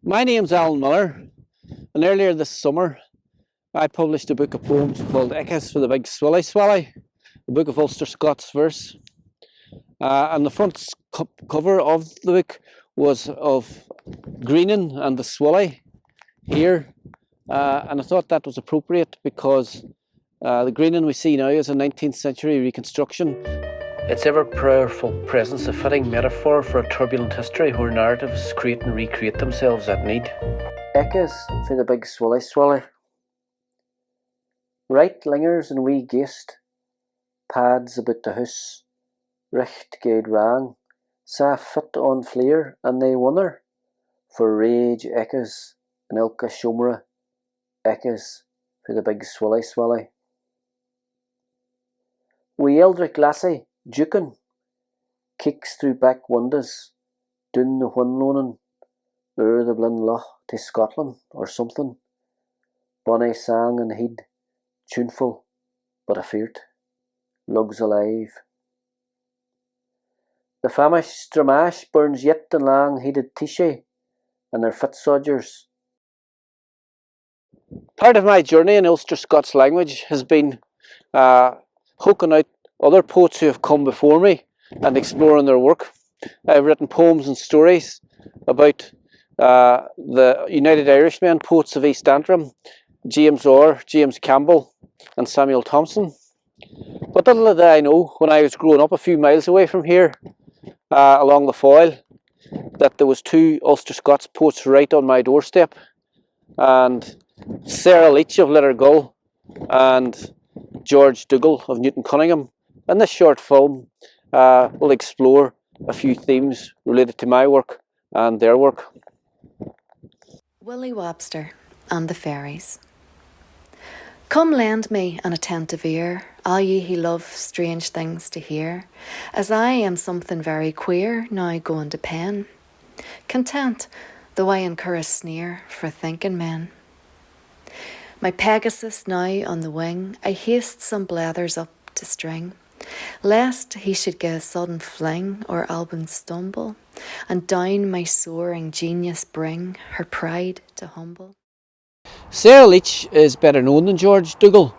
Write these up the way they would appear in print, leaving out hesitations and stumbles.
My name's Alan Millar, and earlier this summer I published a book of poems called Echas for the Big Swilly Swally, a book of Ulster-Scots verse. And the front cover of the book was of Grianán and the Swally here, and I thought that was appropriate because the Grianán we see now is a 19th century reconstruction. Its ever-prayerful presence a fitting metaphor for a turbulent history where narratives create and recreate themselves at need. Echas for the Big Swilly Swally. Right lingers and wee ghaist, pads about the house, richt gaed wrang, sa fit on fleer, and they wonder, for rage echas, and ilka shomra, echas for the Big Swilly Swally. Wee Eldrick lassie, Dukin, kicks through back windows, doon the windloaning, o'er the blin loch to Scotland or something. Bonnie sang and heed, tuneful, but afeard, lugs alive. The famished Stramash burns yet and lang heated Tisha and their fit sodgers. Part of my journey in Ulster-Scots language has been hoking out other poets who have come before me and exploring their work. I've written poems and stories about the United Irishmen poets of East Donegal, James Orr, James Campbell and Samuel Thompson. But little did I know when I was growing up a few miles away from here, along the Foyle, that there was two Ulster-Scots poets right on my doorstep, and Sarah Leech of Lettergull and George Dugall of Newton-Cunningham. And this short film will explore a few themes related to my work and their work. Willie Webster and the Fairies. Come lend me an attentive ear, all ye who love strange things to hear, as I am something very queer now going to pen. Content, though I incur a sneer for thinking men. My Pegasus now on the wing, I haste some blethers up to string, lest he should get a sudden fling or Albin stumble, and down my soaring genius bring her pride to humble. Sarah Leech is better known than George Dugall.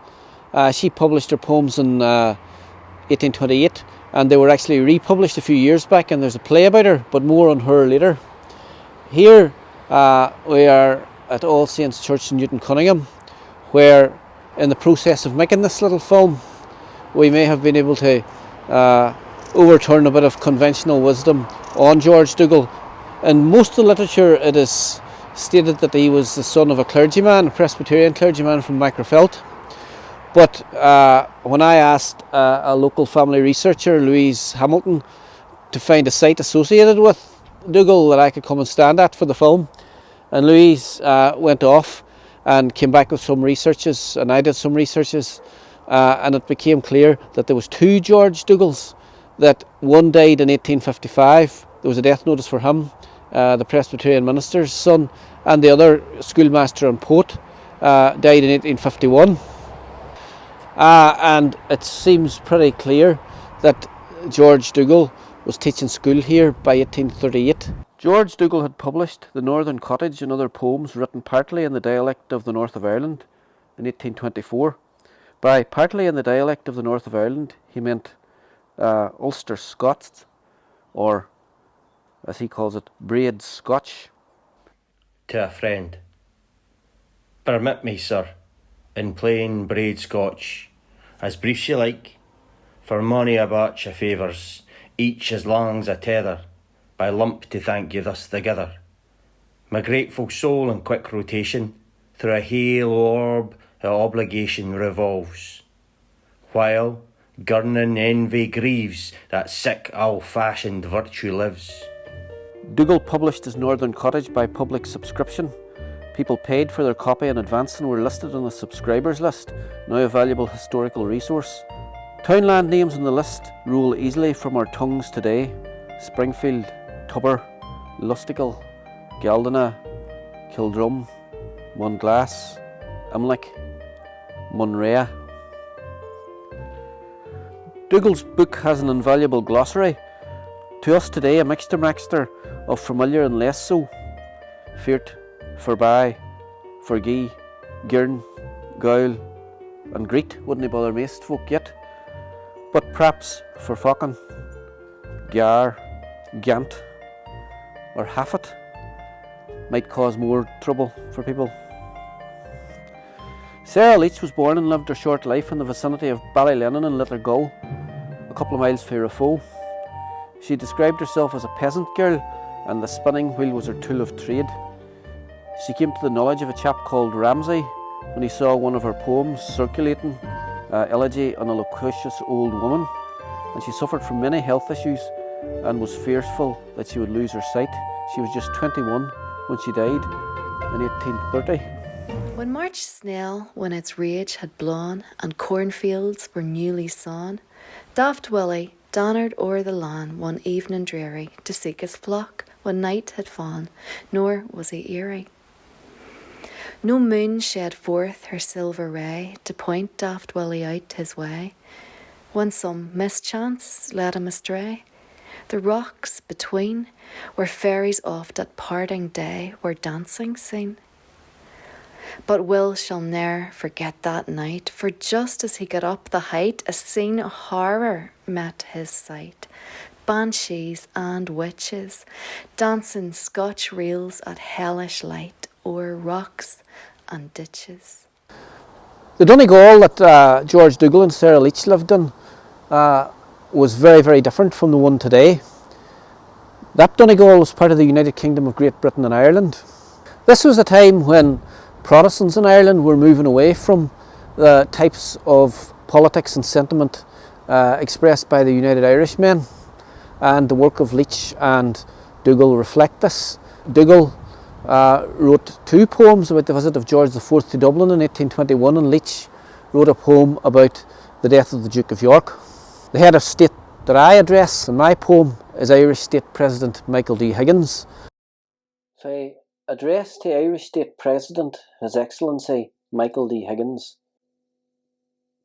She published her poems in 1828, and they were actually republished a few years back, and there's a play about her, but more on her later. Here we are at All Saints Church in Newton-Cunningham, where in the process of making this little film we may have been able to overturn a bit of conventional wisdom on George Dugall. In most of the literature it is stated that he was the son of a clergyman, a Presbyterian clergyman from Macrofelt. But when I asked a local family researcher, Louise Hamilton, to find a site associated with Dugall that I could come and stand at for the film, and Louise went off and came back with some researches, and I did some researches, and it became clear that there was two George Dugalls, that one died in 1855, there was a death notice for him, the Presbyterian minister's son, and the other, schoolmaster and poet, died in 1851. And it seems pretty clear that George Dugall was teaching school here by 1838. George Dugall had published The Northern Cottage and other poems written partly in the dialect of the north of Ireland in 1824. By partly in the dialect of the north of Ireland, he meant Ulster-Scots, or as he calls it, braid Scotch. To a friend. Permit me, sir, in plain braid Scotch, as brief's you like, for mony a batch of favours, each as long's a tether, by lump to thank you thus together. My grateful soul in quick rotation, through a hale orb of obligation revolves, while gurning envy grieves that sick old-fashioned virtue lives. Dugall published his Northern Cottage by public subscription. People paid for their copy in advance and were listed on the subscribers list, now a valuable historical resource. Townland names on the list roll easily from our tongues today: Springfield, Tubber, Lustigal, Galdina, Kildrum, Munglass, Imlick, Munrea. Dugall's book has an invaluable glossary, to us today a mixture of familiar and less so. Feart, FleerBy, Forgie, Girn, Gaul and Greet wouldn't bother most folk yet, but perhaps for Forfochan, Gar, Gant or Haffet might cause more trouble for people. Sarah Leech was born and lived her short life in the vicinity of Ballylennon in Lettergull, a couple of miles from Rafoe. She described herself as a peasant girl and the spinning wheel was her tool of trade. She came to the knowledge of a chap called Ramsay when he saw one of her poems circulating, Elegy on a Loquacious Old Woman, and she suffered from many health issues and was fearful that she would lose her sight. She was just 21 when she died in 1830. When March snell, when its rage had blown, and cornfields were newly sown, Daft Willie donnered o'er the lawn one evening dreary to seek his flock when night had fallen, nor was he eerie. No moon shed forth her silver ray to point Daft Willie out his way, when some mischance led him astray. The rocks between, where fairies oft at parting day were dancing seen. But Will shall ne'er forget that night, for just as he got up the height, a scene of horror met his sight. Banshees and witches, dancing Scotch reels at hellish light, o'er rocks and ditches. The Donegal that George Dugall and Sarah Leech lived in was very, very different from the one today. That Donegal was part of the United Kingdom of Great Britain and Ireland. This was a time when Protestants in Ireland were moving away from the types of politics and sentiment expressed by the United Irishmen, and the work of Leech and Dugall reflect this. Dugall wrote two poems about the visit of George IV to Dublin in 1821, and Leech wrote a poem about the death of the Duke of York. The head of state that I address in my poem is Irish State President Michael D. Higgins. Say, address to Irish State President His Excellency Michael D. Higgins.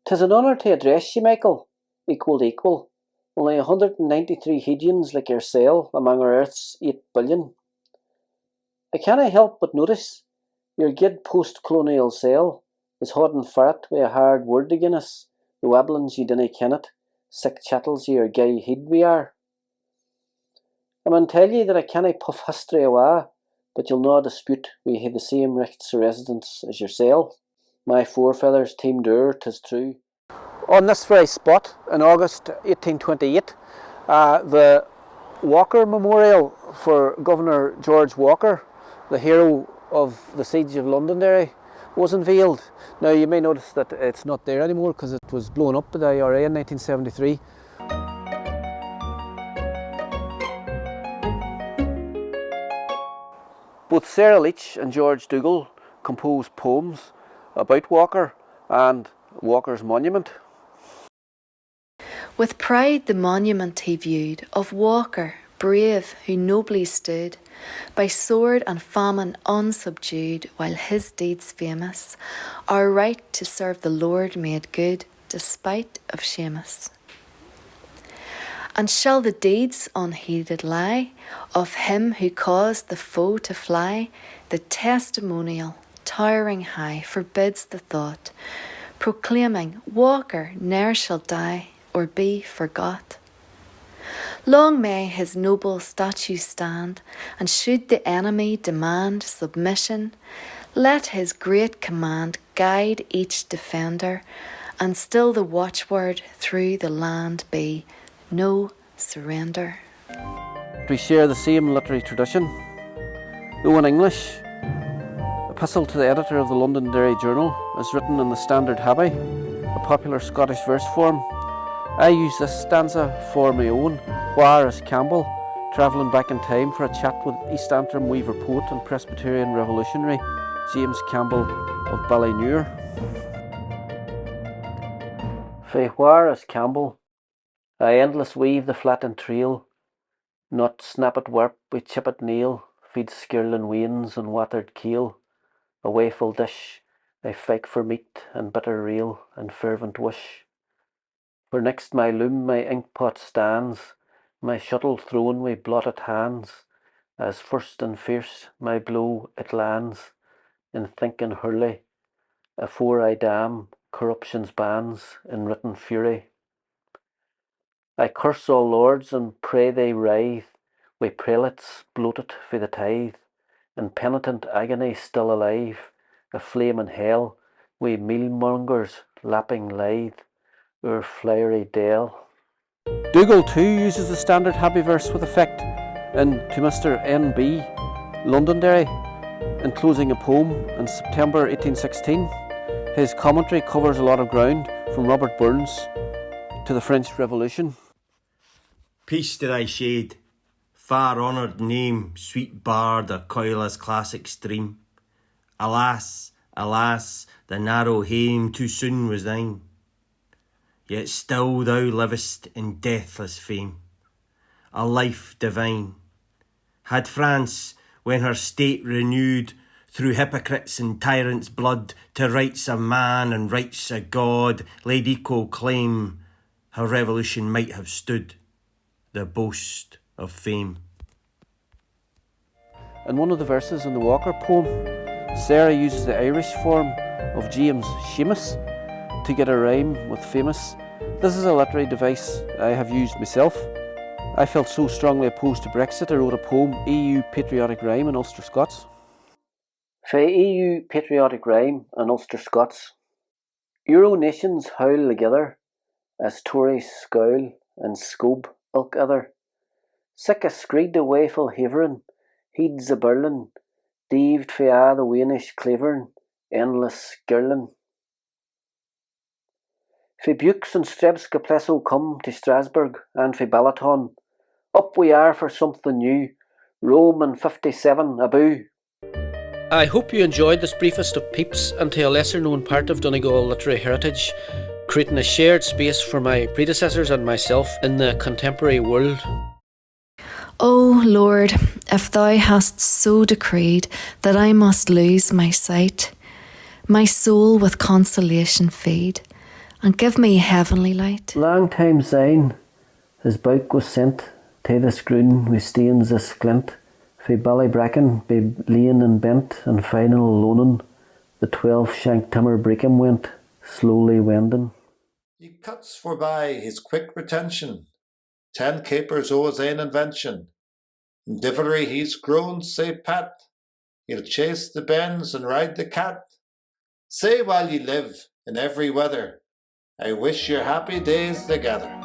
'Tis an honour to address you, Michael, equal to equal. Only 193 Hegians like yoursel among our Earth's 8 billion. I cannae help but notice your guid post-colonial sel is hodding far't wi' a hard word agin us, the wabblins ye dinna ken it, sick chattels ye are gey heed we are. I mun tell ye that I cannae puff history awa, but you'll no dispute we hae the same richts of residence as yoursel. My forefathers teamed o'er, 'tis true. On this very spot, in August 1828, the Walker Memorial for Governor George Walker, the hero of the siege of Londonderry, was unveiled. Now you may notice that it's not there anymore because it was blown up by the IRA in 1973. Both Sarah Leech and George Dugall composed poems about Walker and Walker's monument. With pride the monument he viewed of Walker, brave, who nobly stood, by sword and famine unsubdued, while his deeds famous, our right to serve the Lord made good, despite of Seamus. And shall the deeds unheeded lie of him who caused the foe to fly? The testimonial, towering high, forbids the thought, proclaiming Walker ne'er shall die or be forgot. Long may his noble statue stand, and should the enemy demand submission, let his great command guide each defender, and still the watchword through the land be, no surrender. We share the same literary tradition. Though in English, Epistle to the Editor of the Londonderry Journal is written in the standard Habby, a popular Scottish verse form. I use this stanza for my own, where as Campbell, travelling back in time for a chat with East Antrim weaver poet and Presbyterian revolutionary James Campbell of Ballynure. Fae where as Campbell, I endless weave the flattened trail, not snap at warp with chipped nail, feed skirling wains and watered keel, a wayful dish, I fike for meat and bitter rail and fervent wish. For next my loom my ink pot stands, my shuttle thrown wi' blotted hands, as first and fierce my blow it lands, in thinking hurley, afore I damn corruption's bands in written fury. I curse all lords and pray they writhe, wi' prelates bloated for the tithe, in penitent agony still alive, a flame in hell, wi' mealmongers lapping lithe o'er flowery dale. Dugall too uses the standard happy verse with effect in To Mr. N.B. Londonderry, enclosing a poem in September 1816. His commentary covers a lot of ground, from Robert Burns to the French Revolution. Peace to thy shade, far honoured name, sweet bard of Coila's classic stream. Alas, alas, the narrow hame too soon was thine. Yet still thou livest in deathless fame, a life divine. Had France, when her state renewed, through hypocrites and tyrants' blood, to rights of man and rights of God, laid equal claim, her revolution might have stood, the boast of fame. In one of the verses in the Walker poem, Sarah uses the Irish form of James Seamus to get a rhyme with famous. This is a literary device I have used myself. I felt so strongly opposed to Brexit, I wrote a poem, EU Patriotic Rhyme in Ulster-Scots. Fae EU Patriotic Rhyme in Ulster-Scots. Euro nations howl together, as Tories scowl and scob ilk other. Sick a screed a waeful haverin, heeds a Berlin, deaved fae a the Wanish clavern, endless girlin. Fae Bukes and Strebska Plesso come to Strasbourg, and fae Balaton. Up we are for something new, Rome in 57 aboo. I hope you enjoyed this briefest of peeps into a lesser known part of Donegal literary heritage, creating a shared space for my predecessors and myself in the contemporary world. O Lord, if thou hast so decreed that I must lose my sight, my soul with consolation feed, and give me heavenly light. Long time syne, his bouk was sent to this grun wi' stains this glint, fae Ballybracken, be lean and bent, and final loaning, the 12-shank timmer breaking went, slowly wending. He cuts forby his quick retention, 10 capers o' his ain invention. In divilry he's grown sae pat, he'll chase the bens and ride the cat. Say while ye live, in every weather, I wish your happy days together.